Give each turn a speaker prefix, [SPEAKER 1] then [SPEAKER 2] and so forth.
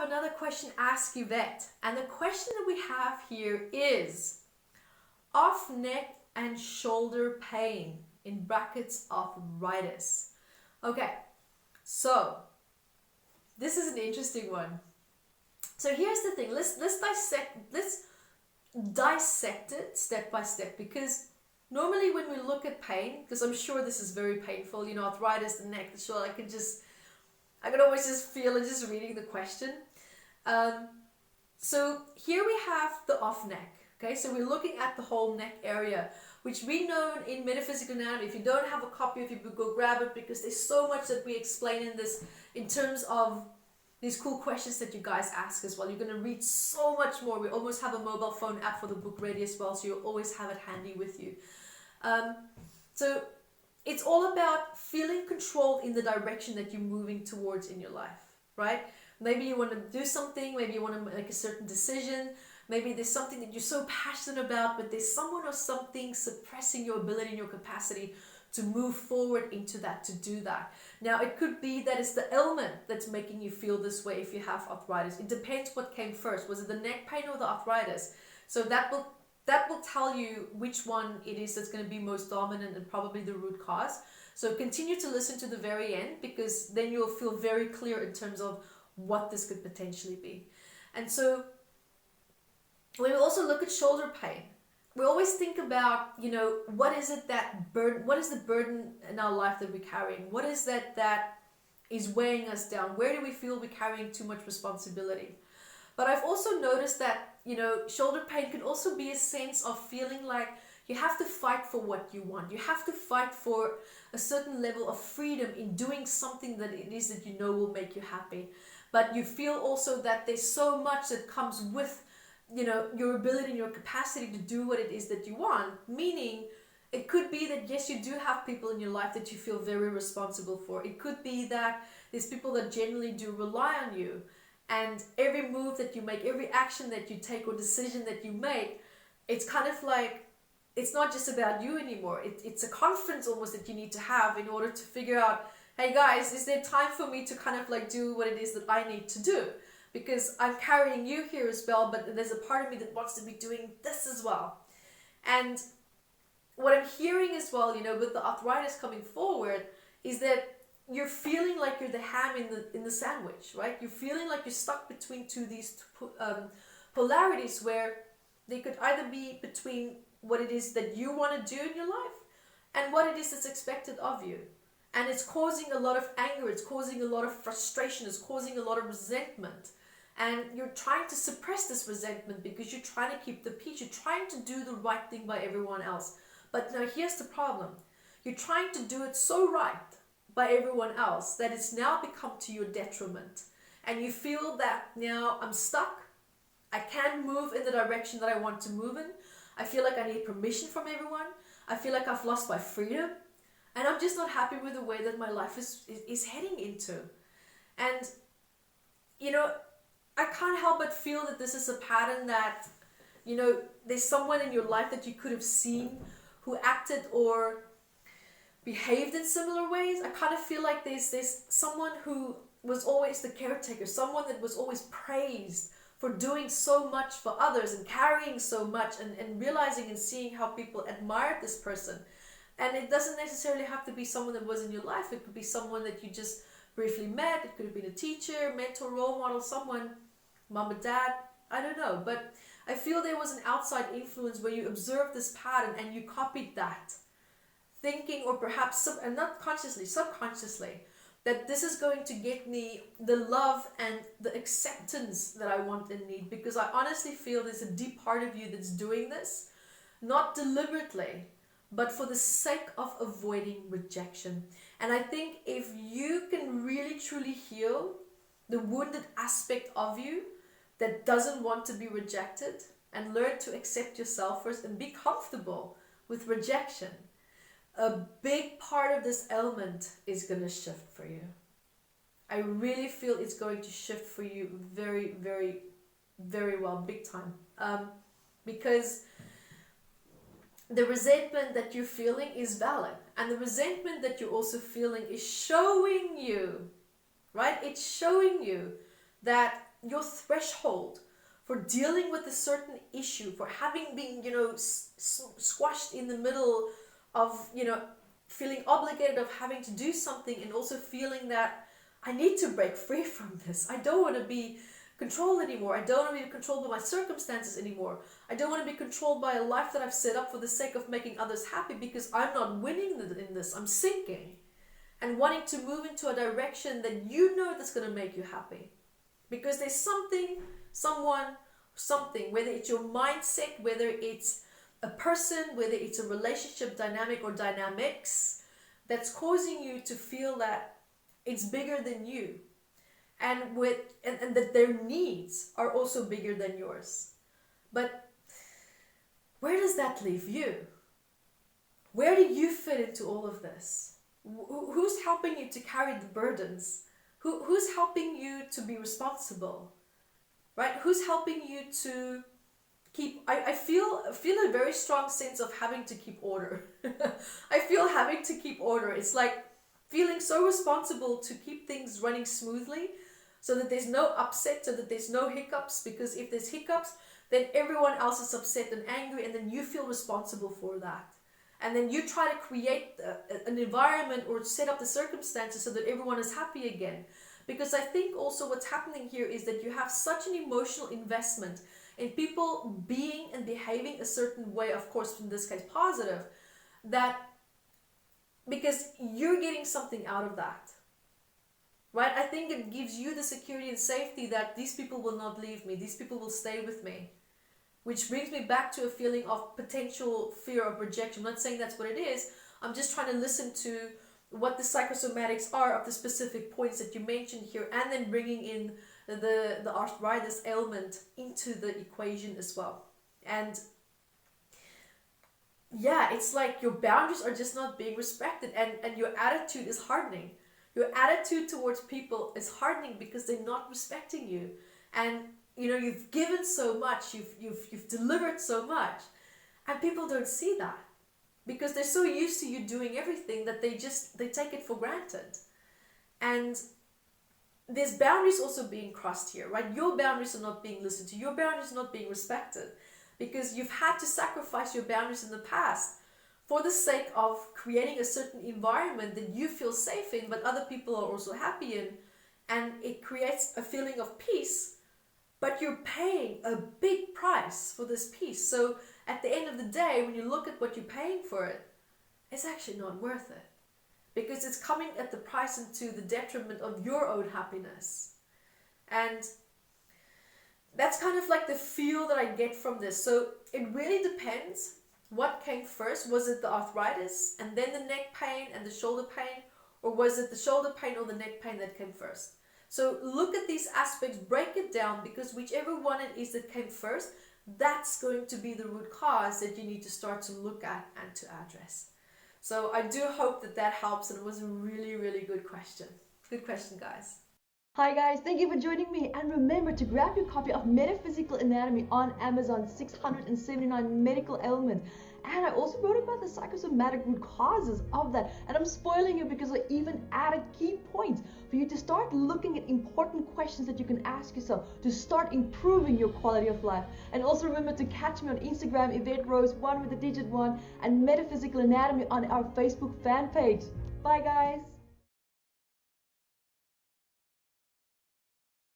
[SPEAKER 1] have another question, Ask Yvette. And the question that we have here is, off neck and shoulder pain, in brackets arthritis. Okay, so this is an interesting one. So here's the thing, let's dissect it step by step, because normally when we look at pain, because I'm sure this is very painful, you know, arthritis, the neck, the shoulder, I could always just feel it just reading the question. So here we have the off neck. Okay, so we're looking at the whole neck area, which we know in Metaphysical Anatomy. If you don't have a copy, if you go grab it, because there's so much that we explain in this in terms of these cool questions that you guys ask as well. You're going to read so much more. We almost have a mobile phone app for the book ready as well, so you'll always have it handy with you. So it's all about feeling controlled in the direction that you're moving towards in your life, right? Maybe you want to do something, maybe you want to make a certain decision, maybe there's something that you're so passionate about, but there's someone or something suppressing your ability and your capacity to move forward into that, to do that. Now, it could be that it's the ailment that's making you feel this way if you have arthritis. It depends what came first. Was it the neck pain or the arthritis? So that will tell you which one it is that's going to be most dominant and probably the root cause. So continue to listen to the very end, because then you'll feel very clear in terms of what this could potentially be. And so when we also look at shoulder pain, we always think about, you know, what is it that what is the burden in our life that we're carrying? What is that is weighing us down? Where do we feel we're carrying too much responsibility? But I've also noticed that, you know, shoulder pain can also be a sense of feeling like you have to fight for what you want. You have to fight for a certain level of freedom in doing something that it is that you know will make you happy. But you feel also that there's so much that comes with, you know, your ability and your capacity to do what it is that you want. Meaning, it could be that yes, you do have people in your life that you feel very responsible for. It could be that there's people that generally do rely on you. And every move that you make, every action that you take or decision that you make, it's kind of like, it's not just about you anymore. It's a conference almost that you need to have in order to figure out, hey guys, is there time for me to kind of like do what it is that I need to do? Because I'm carrying you here as well, but there's a part of me that wants to be doing this as well. And what I'm hearing as well, you know, with the arthritis coming forward, is that you're feeling like you're the ham in the sandwich, right? You're feeling like you're stuck between these polarities, where they could either be between what it is that you want to do in your life and what it is that's expected of you. And it's causing a lot of anger, it's causing a lot of frustration, it's causing a lot of resentment. And you're trying to suppress this resentment because you're trying to keep the peace. You're trying to do the right thing by everyone else. But now here's the problem. You're trying to do it so right by everyone else that it's now become to your detriment. And you feel that now I'm stuck. I can't move in the direction that I want to move in. I feel like I need permission from everyone. I feel like I've lost my freedom. And I'm just not happy with the way that my life is heading into. And, you know, I can't help but feel that this is a pattern that, you know, there's someone in your life that you could have seen who acted or behaved in similar ways. I kind of feel like there's someone who was always the caretaker, someone that was always praised for doing so much for others and carrying so much and realizing and seeing how people admired this person. And it doesn't necessarily have to be someone that was in your life. It could be someone that you just briefly met. It could have been a teacher, mentor, role model, someone, mom and dad, I don't know. But I feel there was an outside influence where you observed this pattern and you copied that, thinking, or perhaps, and not consciously, subconsciously, that this is going to get me the love and the acceptance that I want and need. Because I honestly feel there's a deep part of you that's doing this, not deliberately, but for the sake of avoiding rejection. And I think if you can really truly heal the wounded aspect of you that doesn't want to be rejected, and learn to accept yourself first and be comfortable with rejection, a big part of this element is going to shift for you. I really feel it's going to shift for you very, very, very well, big time. Because the resentment that you're feeling is valid. And the resentment that you're also feeling is showing you, right? It's showing you that your threshold for dealing with a certain issue, for having been, squashed in the middle of, feeling obligated of having to do something, and also feeling that I need to break free from this. I don't want to be controlled anymore. I don't want to be controlled by my circumstances anymore. I don't want to be controlled by a life that I've set up for the sake of making others happy, because I'm not winning in this. I'm sinking. And wanting to move into a direction that that's going to make you happy. Because there's something, someone, something, whether it's your mindset, whether it's a person, whether it's a relationship dynamic or dynamics, that's causing you to feel that it's bigger than you. And that their needs are also bigger than yours. But where does that leave you? Where do you fit into all of this? Who's helping you to carry the burdens? Who's helping you to be responsible? Right? Who's helping you to keep... I feel a very strong sense of having to keep order. I feel having to keep order. It's like feeling so responsible to keep things running smoothly, so that there's no upset, so that there's no hiccups, because if there's hiccups, then everyone else is upset and angry, and then you feel responsible for that. And then you try to create an environment or set up the circumstances so that everyone is happy again. Because I think also what's happening here is that you have such an emotional investment in people being and behaving a certain way, of course, in this case positive, that because you're getting something out of that. Right? I think it gives you the security and safety that these people will not leave me. These people will stay with me. Which brings me back to a feeling of potential fear of rejection. I'm not saying that's what it is. I'm just trying to listen to what the psychosomatics are of the specific points that you mentioned here, and then bringing in the arthritis ailment into the equation as well. And yeah, it's like your boundaries are just not being respected, and your attitude is hardening. Your attitude towards people is hardening because they're not respecting you. And you've given so much, you've delivered so much, and people don't see that because they're so used to you doing everything that they take it for granted. And there's boundaries also being crossed here, right? Your boundaries are not being listened to. Your boundaries are not being respected because you've had to sacrifice your boundaries in the past for the sake of creating a certain environment that you feel safe in, but other people are also happy in, and it creates a feeling of peace. But you're paying a big price for this peace. So at the end of the day, when you look at what you're paying for it, it's actually not worth it. Because it's coming at the price and to the detriment of your own happiness. And that's kind of like the feel that I get from this. So it really depends what came first. Was it the arthritis and then the neck pain and the shoulder pain? Or was it the shoulder pain or the neck pain that came first? So look at these aspects, break it down, because whichever one it is that came first, that's going to be the root cause that you need to start to look at and to address. So I do hope that helps, and it was a really, really good question. Good question, guys.
[SPEAKER 2] Hi guys, thank you for joining me, and remember to grab your copy of Metaphysical Anatomy on Amazon, 679 medical ailments. And I also wrote about the psychosomatic root causes of that, and I'm spoiling you because I even added key points for you to start looking at important questions that you can ask yourself to start improving your quality of life. And also remember to catch me on Instagram, Yvette Rose 1 with the digit 1, and Metaphysical Anatomy on our Facebook fan page. Bye guys!